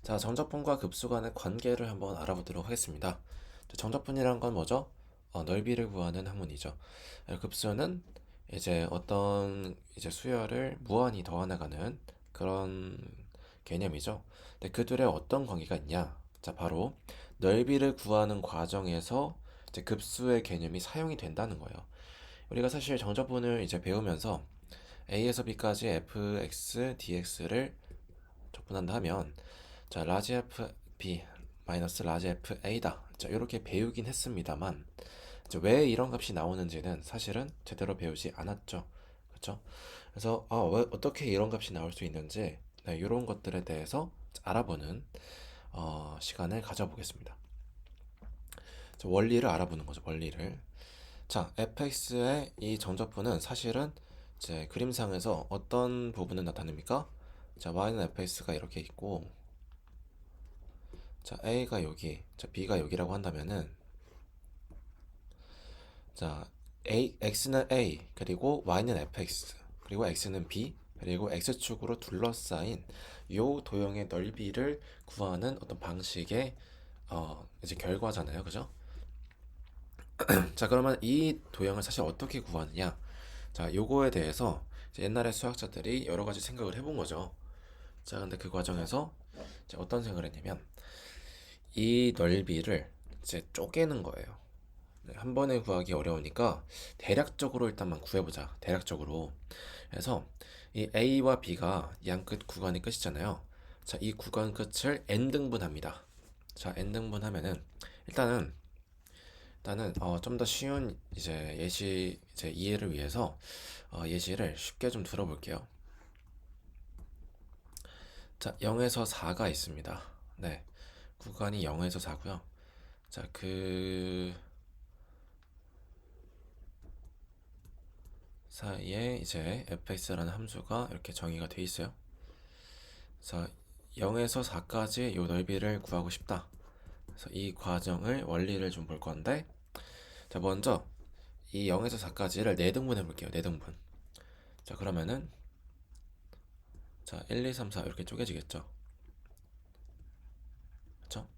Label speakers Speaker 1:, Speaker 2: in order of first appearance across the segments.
Speaker 1: 자, 정적분과 급수 간의 관계를 한번 알아보도록 하겠습니다. 정적분이란 건 뭐죠? 넓이를 구하는 학문이죠. 급수는 이제 어떤 이제 수열을 무한히 더해나가는 그런 개념이죠. 근데 그 둘에 어떤 관계가 있냐? 자, 바로 넓이를 구하는 과정에서 이제 급수의 개념이 사용이 된다는 거예요. 우리가 사실 정적분을 이제 배우면서 a에서 b까지 fx, dx를 적분한다 하면 자, 라지 f b 마이너스 라지 f a다. 자, 이렇게 배우긴 했습니다만 왜 이런 값이 나오는지는 사실은 제대로 배우지 않았죠. 그렇죠? 그래서 왜 어떻게 이런 값이 나올 수 있는지 네, 이런 것들에 대해서 알아보는 시간을 가져보겠습니다. 자, 원리를 알아보는 거죠. 원리를. 자, fx의 이 정적분은 사실은 제 그림상에서 어떤 부분을 나타냅니까? 자, y는 fx가 이렇게 있고 자, A가 여기, 자, B가 여기라고 한다면은, 자, X는 A, 그리고 Y는 fx, 그리고 X는 B, 그리고 X축으로 둘러싸인 요 도형의 넓이를 구하는 어떤 방식의, 이제 결과잖아요. 그죠? 자, 그러면 이 도형을 사실 어떻게 구하느냐? 자, 요거에 대해서 이제 옛날에 수학자들이 여러 가지 생각을 해본 거죠. 자, 근데 그 과정에서 이제 어떤 생각을 했냐면, 이 넓이를 이제 쪼개는 거예요. 네, 한 번에 구하기 어려우니까 대략적으로 일단만 구해보자. 대략적으로. 그래서 이 A와 B가 양 끝 구간이 끝이잖아요. 자, 이 구간 끝을 n등분합니다. 자, n등분하면은 일단은 좀 더 쉬운 이제 예시 이제 이해를 위해서 예시를 쉽게 좀 들어볼게요. 자, 0에서 4가 있습니다. 네. 구간이 0에서 4고요. 자, 그 사이에 이제 fx라는 함수가 이렇게 정의가 돼 있어요. 자, 0에서 4까지 이 넓이를 구하고 싶다. 그래서 이 과정을 원리를 좀 볼 건데, 자, 먼저 이 0에서 4까지를 4등분 해볼게요. 4등분. 자, 그러면은 자, 1, 2, 3, 4 이렇게 쪼개지겠죠. 그쵸?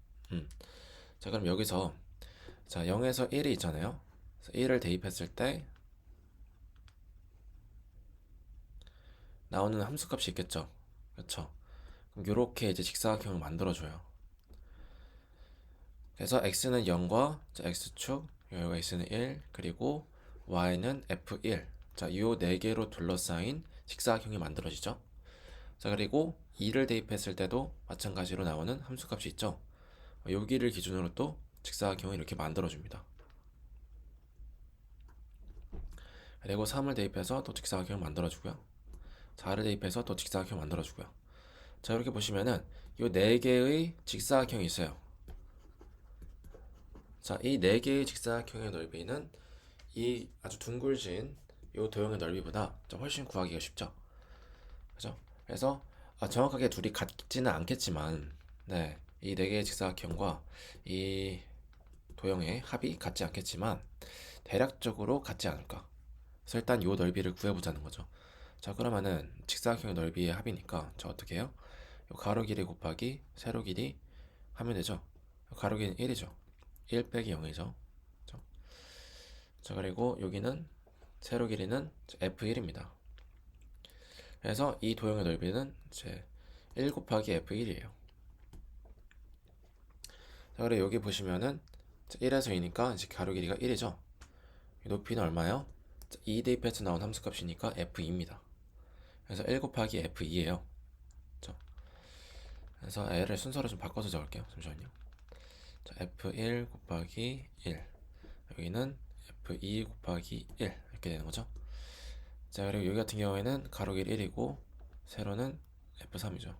Speaker 1: 자, 그럼 여기서 자, 0에서 1이 있잖아요. 1을 대입했을 때 나오는 함수값이 있겠죠. 그쵸? 그럼 이렇게 이제 직사각형을 만들어줘요. 그래서 x는 0과 x축, 여기가 x는 1, 그리고 y는 f1. 자, 이 네 개로 둘러싸인 직사각형이 만들어지죠. 자, 그리고 2를 대입했을 때도 마찬가지로 나오는 함수값이 있죠. 여기를 기준으로 또 직사각형을 이렇게 만들어줍니다. 그리고 3을 대입해서 또 직사각형을 만들어주고요. 4를 대입해서 또 직사각형 만들어주고요. 자, 이렇게 보시면은 이 네 개의 직사각형이 있어요. 자, 이 네 개의 직사각형의 넓이는 이 아주 둥글진 이 도형의 넓이보다 좀 훨씬 구하기가 쉽죠. 그죠? 그래서 정확하게 둘이 같지는 않겠지만, 네, 이 네 개의 직사각형과 이 도형의 합이 같지 않겠지만 대략적으로 같지 않을까. 그래서 일단 이 넓이를 구해보자는 거죠. 자, 그러면은 직사각형의 넓이의 합이니까 저 어떻게 해요? 요 가로 길이 곱하기 세로 길이 하면 되죠. 가로 길이는 1이죠. 1 빼기 0이죠. 자, 그리고 여기는 세로 길이는 f1입니다. 그래서 이 도형의 넓이는 이제 1 곱하기 f1이에요. 자, 그리고 여기 보시면은 1에서 2니까 이제 가로 길이가 1이죠. 높이는 얼마요? 2 대입해서 나온 함수값이니까 f2입니다. 그래서 1 곱하기 f2예요. 그래서 L을 순서로 좀 바꿔서 적을게요. 잠시만요. 자, f1 곱하기 1. 여기는 f2 곱하기 1 이렇게 되는 거죠. 자, 그리고 여기 같은 경우에는 가로 길이 1이고 세로는 f3이죠.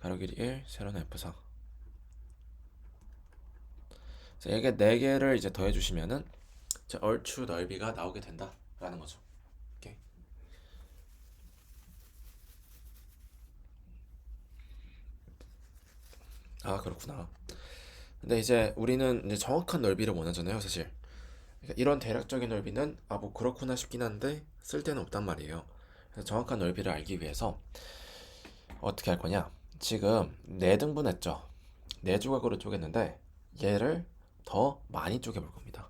Speaker 1: 가로 길이 1, 세로는 f4. 자, 이게 4개를 이제 더해주시면은 얼추 넓이가 나오게 된다라는 거죠. 오케이. 아, 그렇구나. 근데 이제 우리는 이제 정확한 넓이를 원하잖아요, 사실. 그러니까 이런 대략적인 넓이는 뭐 그렇구나 싶긴 한데 쓸 데는 없단 말이에요. 그래서 정확한 넓이를 알기 위해서 어떻게 할 거냐? 지금 4등분했죠? 4조각으로 쪼갰는데 얘를 더 많이 쪼개볼 겁니다.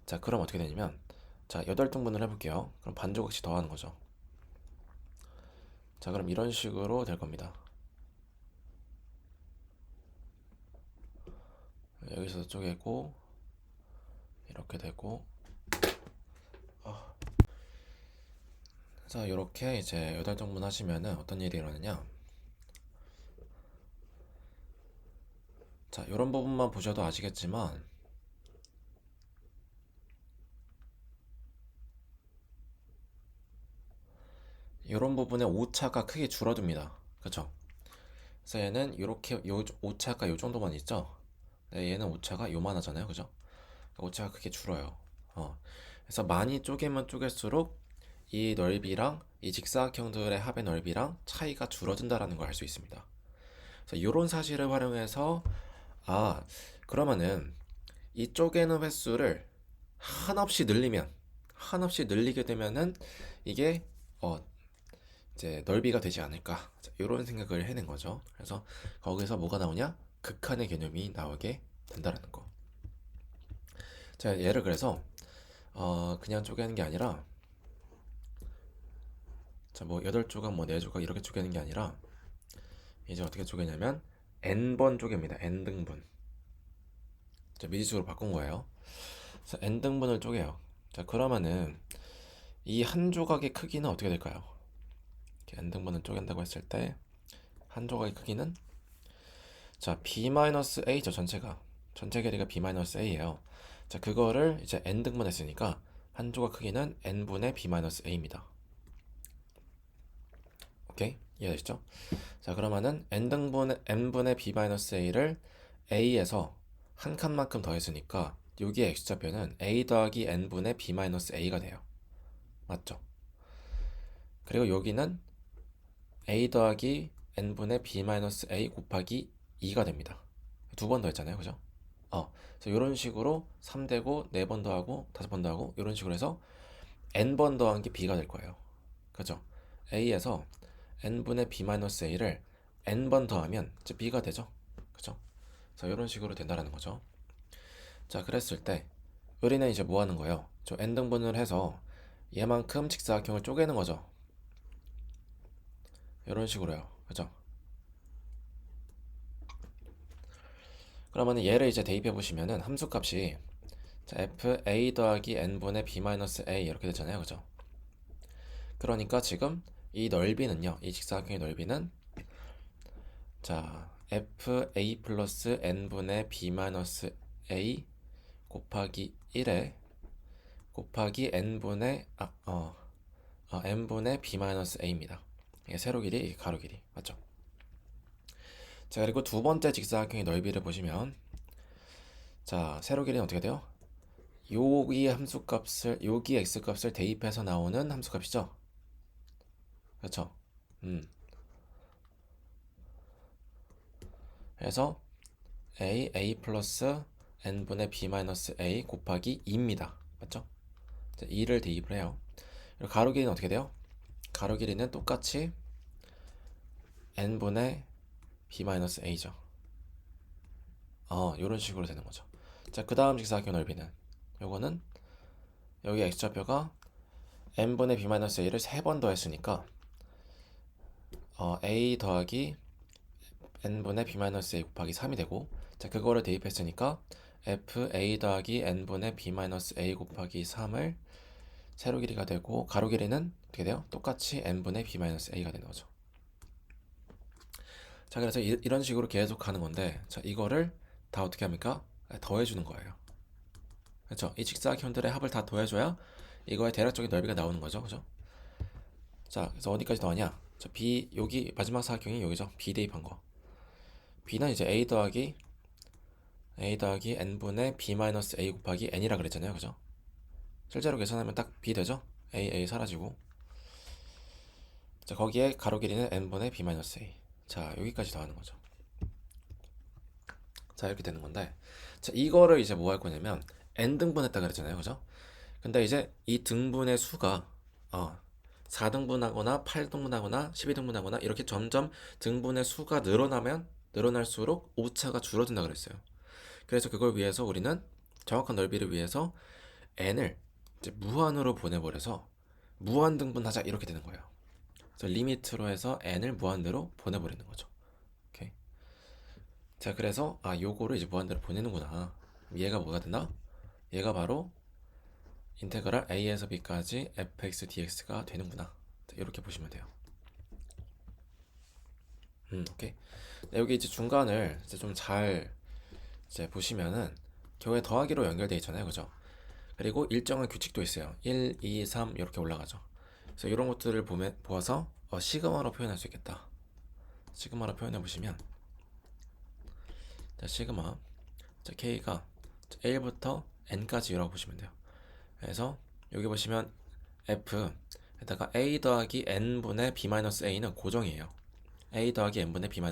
Speaker 1: 자, 그럼 어떻게 되냐면 자, 8등분을 해볼게요. 그럼 반 조각씩 더 하는 거죠. 자, 그럼 이런 식으로 될 겁니다. 여기서 쪼개고 이렇게 되고 자, 이렇게 이제 8등분 하시면은 어떤 일이 일어나냐? 자, 이런 부분만 보셔도 아시겠지만 이런 부분에 오차가 크게 줄어듭니다. 그쵸? 그래서 얘는 이렇게 오차가 요 정도만 있죠? 네, 얘는 오차가 요만하잖아요. 그죠? 오차가 크게 줄어요. 그래서 많이 쪼개면 쪼갤수록 이 넓이랑 이 직사각형들의 합의 넓이랑 차이가 줄어든다라는 걸 알 수 있습니다. 그래서 이런 사실을 활용해서 아, 그러면은 이 쪼개는 횟수를 한없이 늘리면 한없이 늘리게 되면은 이게 어, 이제 넓이가 되지 않을까 이런 생각을 해낸 거죠. 그래서 거기서 뭐가 나오냐? 극한의 개념이 나오게 된다라는 거. 자, 얘를 그래서 그냥 쪼개는 게 아니라 자, 뭐 8조각 뭐 4조각 이렇게 쪼개는 게 아니라 이제 어떻게 쪼개냐면 n번 쪼갭니다. n등분. 자, 미지수로 바꾼 거예요. 그래서 n등분을 쪼개요. 자, 그러면은 이 한 조각의 크기는 어떻게 될까요? 이렇게 n등분을 쪼갠다고 했을 때 한 조각의 크기는 자, b-a죠. 전체 길이가 b-a예요. 자, 그거를 이제 n등분 했으니까 한 조각 크기는 n분의 b-a입니다. 오케이? 이해되시죠? 자, 그러면은 n분의 b-a를 a에서 한 칸만큼 더했으니까 여기에 x좌표는 a 더하기 n분의 b-a가 돼요. 맞죠? 그리고 여기는 a 더하기 n분의 b-a 곱하기 2가 됩니다. 두 번 더했잖아요. 그죠? 그래서 이런 식으로 3되고 4번 더하고 5번 더하고 이런 식으로 해서 n번 더한 게 b가 될 거예요. 그죠? a에서 n분의 b-a를 n번 더하면 이제 b가 되죠. 그죠? 그래서 이런 식으로 된다라는 거죠. 자, 그랬을 때 우리는 이제 뭐 하는 거예요? 저 n등분을 해서 얘만큼 직사각형을 쪼개는 거죠. 이런 식으로요. 그죠? 그러면 얘를 이제 대입해 보시면은 함수값이 자, fa 더하기 n분의 b-a 이렇게 되잖아요. 그죠? 그러니까 지금 이 넓이는요. 이 직사각형의 넓이는 자, fa 플러스 n분의 b-a 곱하기 1에 곱하기 n분의 b-a입니다. 이게 세로 길이, 이게 가로 길이. 맞죠? 자, 그리고 두 번째 직사각형의 넓이를 보시면 자, 세로 길이는 어떻게 돼요? 여기 x값을 대입해서 나오는 함수값이죠? 그렇죠? 그래서 a 플러스 n분의 b-a 곱하기 2입니다. 맞죠? 2를 대입을 해요. 그리고 가로 길이는 어떻게 돼요? 가로 길이는 똑같이 n분의 b-a죠. 이런 식으로 되는 거죠. 자, 그 다음 직사각형 넓이는 요거는 여기 x좌표가 n분의 b-a를 3번 더했으니까 a 더하기 n분의 b-a 곱하기 3이 되고 자, 그거를 대입했으니까 fa 더하기 n분의 b-a 곱하기 3을 세로 길이가 되고 가로 길이는 어떻게 돼요? 똑같이 n분의 b-a가 되는 거죠. 자, 그래서 이런 식으로 계속 가는 건데 자, 이거를 다 어떻게 합니까? 더해주는 거예요. 그렇죠? 이 직사각형들의 합을 다 더해줘야 이거의 대략적인 넓이가 나오는 거죠. 그죠? 자, 그래서 어디까지 더하냐? 자, b 여기 마지막 사각형이 여기죠. b 대입한 거. b는 이제 a 더하기 n분의 b-a 곱하기 n이라 그랬잖아요. 그죠? 실제로 계산하면 딱 b 되죠? a 사라지고 자, 거기에 가로 길이는 n분의 b-a. 자, 여기까지 더하는 거죠. 자, 이렇게 되는 건데 자, 이거를 이제 뭐 할 거냐면 n등분 했다 그랬잖아요. 그죠? 근데 이제 이 등분의 수가 4등분하거나 8등분하거나 12등분하거나 이렇게 점점 등분의 수가 늘어나면 늘어날수록 오차가 줄어든다 그랬어요. 그래서 그걸 위해서 우리는 정확한 넓이를 위해서 n을 이제 무한으로 보내버려서 무한 등분하자 이렇게 되는 거예요. 그래서 리미트로 해서 n을 무한대로 보내버리는 거죠. 오케이. 자, 그래서 요거를 이제 무한대로 보내는구나. 얘가 뭐가 되나? 얘가 바로 인테그랄 a에서 b까지 fx dx가 되는구나. 자, 이렇게 보시면 돼요. 오케이. 네, 여기 이제 중간을 이제 좀 잘 이제 보시면은 결국에 더하기로 연결되어 있잖아요, 그죠? 그리고 일정한 규칙도 있어요. 1, 2, 3 이렇게 올라가죠. 그래서 이런 것들을 보아서 시그마로 표현할 수 있겠다. 시그마로 표현해 보시면, 자, 시그마, 자, k가 1부터 n까지라고 보시면 돼요. 그래서 여기 보시면 f에다가 a 더하기 n분의 b-a는 고정이에요. a 더하기 n분의 b-a,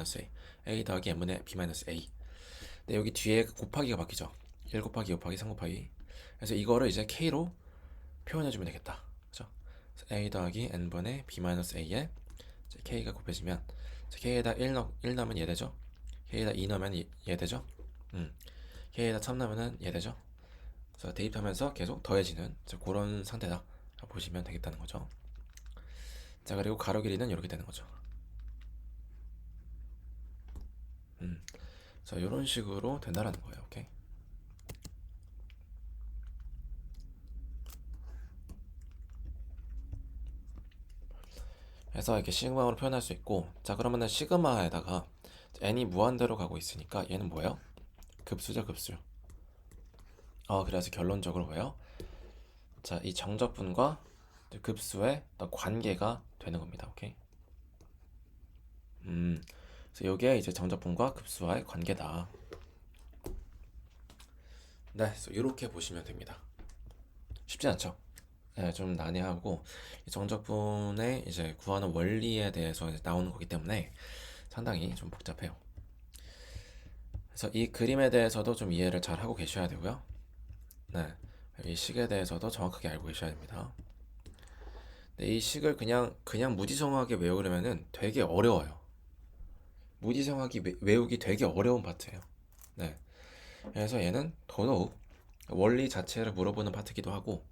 Speaker 1: a 더하기 n분의 b-a. 근데 여기 뒤에 곱하기가 바뀌죠. 1 곱하기 2 곱하기 3 곱하기. 그래서 이거를 이제 k로 표현해주면 되겠다. 그죠? a 더하기 n분의 b-a에 k가 곱해지면 k에다 1 넣으면 얘 되죠. k에다 2 넣으면 얘 되죠. k에다 3 넣으면 얘 되죠. 그래서 대입하면서 계속 더해지는 그런 상태다 보시면 되겠다는 거죠. 자, 그리고 가로 길이는 이렇게 되는 거죠. 자, 이런 식으로 된다라는 거예요. 오케이. 그래서 이렇게 시그마로 표현할 수 있고, 자, 그러면은 시그마에다가 n이 무한대로 가고 있으니까 얘는 뭐예요? 급수죠, 급수. 그래서 결론적으로 뭐예요? 자, 이 정적분과 급수의 관계가 되는 겁니다. 오케이. 그래서 이게 이제 정적분과 급수와의 관계다. 네, 그래서 이렇게 보시면 됩니다. 쉽지 않죠? 네, 좀 난해하고 이 정적분의 이제 구하는 원리에 대해서 이제 나오는 거기 때문에 상당히 좀 복잡해요. 그래서 이 그림에 대해서도 좀 이해를 잘 하고 계셔야 되고요. 네, 이 식에 대해서도 정확하게 알고 계셔야 됩니다. 근데 이 식을 그냥 무지성하게 외우려면은 되게 어려워요. 무지성하게 외우기 되게 어려운 파트예요. 네, 그래서 얘는 더더욱 원리 자체를 물어보는 파트기도 하고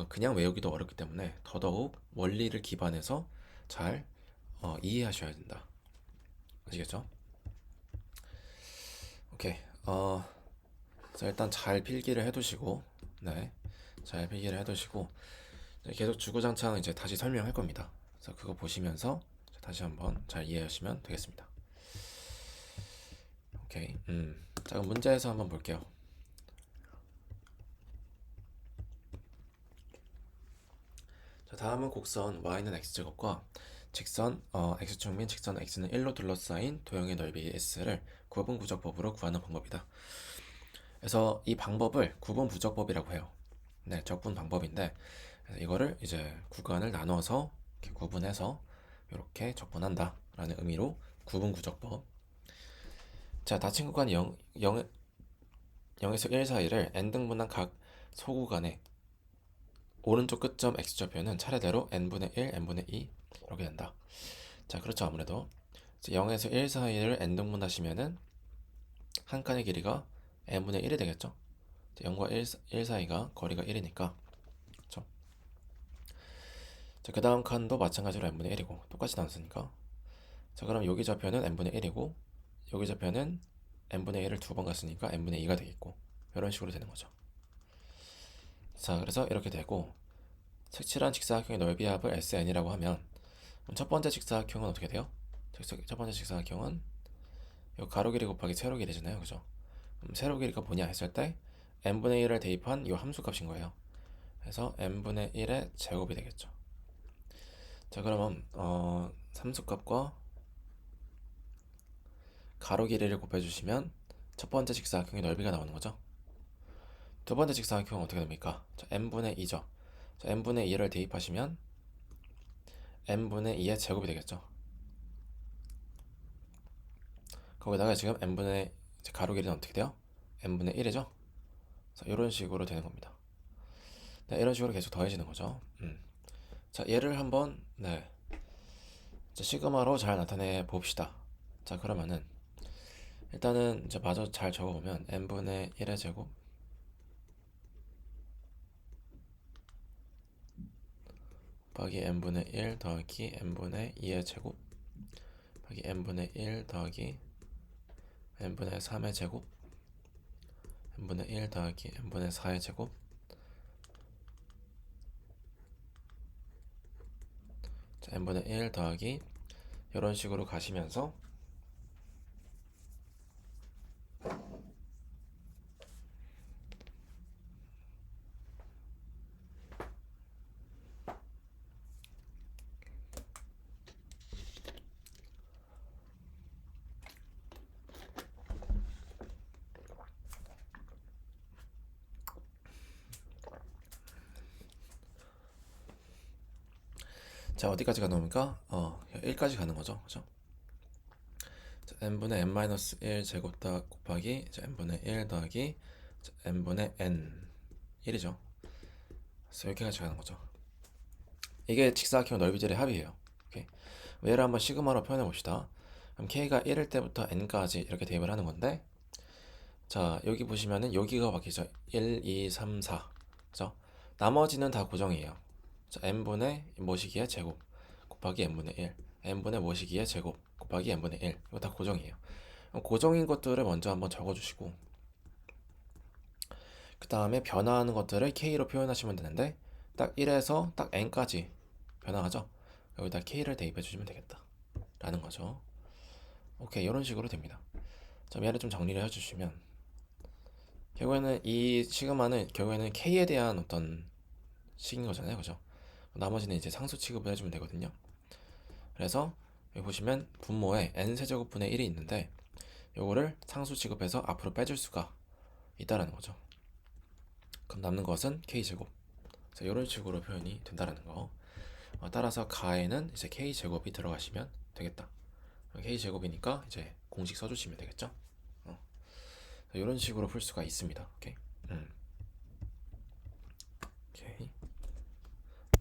Speaker 1: 그냥 외우기도 어렵기 때문에 더더욱 원리를 기반해서 잘 이해하셔야 된다. 아시겠죠? 오케이. 자, 일단 잘 필기를 해두시고, 네, 잘 필기를 해두시고 계속 주구장창 이제 다시 설명할 겁니다. 그래서 그거 보시면서 다시 한번 잘 이해하시면 되겠습니다. 오케이. 자, 그럼 문제에서 한번 볼게요. 자, 다음은 곡선 y는 x제곱과 직선 x축 및 직선 x는 1로 둘러싸인 도형의 넓이 s를 구분 구적법으로 구하는 방법이다. 그래서 이 방법을 구분 부적법이라고 해요. 네, 적분 방법인데 이거를 이제 구간을 나눠서 이렇게 구분해서 이렇게 적분한다 라는 의미로 구분 구적법. 자, 닫힌 구간 0에서 1 사이를 n등분한 각 소구간에 오른쪽 끝점 x좌표는 차례대로 n분의 1, n분의 2 이렇게 된다. 자, 그렇죠. 아무래도 0에서 1 사이를 n등분 하시면은 한 칸의 길이가 n분의 1이 되겠죠. 0과 1 사이가 거리가 1이니까. 그렇죠. 자, 그 다음 칸도 마찬가지로 n분의 1이고 똑같이 나눴으니까. 자, 그럼 여기 좌표는 n분의 1이고 여기 좌표는 n분의 1을 두 번 갔으니까 n분의 2가 되겠고 이런 식으로 되는 거죠. 자, 그래서 이렇게 되고 색칠한 직사각형의 넓이 합을 SN이라고 하면 첫 번째 직사각형은 어떻게 돼요? 첫 번째 직사각형은 이 가로 길이 곱하기 세로 길이잖아요, 그죠? 그럼 세로 길이가 뭐냐 했을 때 n분의 1을 대입한 이 함수 값인 거예요. 그래서 n분의 1의 제곱이 되겠죠. 자, 그러면 함수값과 가로 길이를 곱해주시면 첫 번째 직사각형의 넓이가 나오는 거죠. 두 번째 직사각형은 어떻게 됩니까? 자, n분의 2죠. 자, n분의 2를 대입하시면 n분의 2의 제곱이 되겠죠. 거기다가 지금 n분의 가로 길이는 어떻게 돼요? n분의 1이죠. 이런 식으로 되는 겁니다. 네, 이런 식으로 계속 더해지는 거죠. 자, 얘를 한번 이제 시그마로 잘 나타내 봅시다. 자, 그러면은 일단은 이제 마저 잘 적어보면 n분의 1의 제곱 곱하기 n분의 1 더하기 n분의 2의 제곱 곱하기 n분의 1 더하기 n분의 3의 제곱 n분의 1 더하기 n분의 4의 제곱 자, n분의 1 더하기 이런 식으로 가시면서 자, 어디까지 가는 겁니까? 1까지 가는 거죠. 그죠? 자, n분의 n-1 제곱 곱하기 자, n분의 1 더하기 자, n분의 n 1이죠. 그래서 이렇게까지 가는 거죠. 이게 직사각형 넓이들의 합이에요. 오케이. 얘를 한번 시그마로 표현해 봅시다. 그럼 k가 1일 때부터 n까지 이렇게 대입을 하는 건데, 자, 여기 보시면은 여기가 바뀌죠. 1, 2, 3, 4. 그죠? 나머지는 다 고정이에요. 자, n분의 모시기의 제곱 곱하기 n분의 1, n분의 모시기의 제곱 곱하기 n분의 1. 이거 다 고정이에요. 그럼 고정인 것들을 먼저 한번 적어주시고, 그 다음에 변화하는 것들을 k로 표현하시면 되는데, 딱 1에서 딱 n까지 변화하죠. 여기다 k를 대입해 주시면 되겠다 라는 거죠. 오케이, 이런 식으로 됩니다. 자, 얘를 좀 정리를 해주시면 결국에는 이 시그마는 결국에는 k에 대한 어떤 식인 거잖아요, 그죠? 나머지는 이제 상수 취급을 해주면 되거든요. 그래서 여기 보시면 분모에 n 세제곱분의 1이 있는데 요거를 상수 취급해서 앞으로 빼줄 수가 있다라는 거죠. 그럼 남는 것은 k제곱. 이런 식으로 표현이 된다라는 거. 따라서 가에는 이제 k제곱이 들어가시면 되겠다. k제곱이니까 이제 공식 써주시면 되겠죠. 이런 식으로 풀 수가 있습니다. 오케이?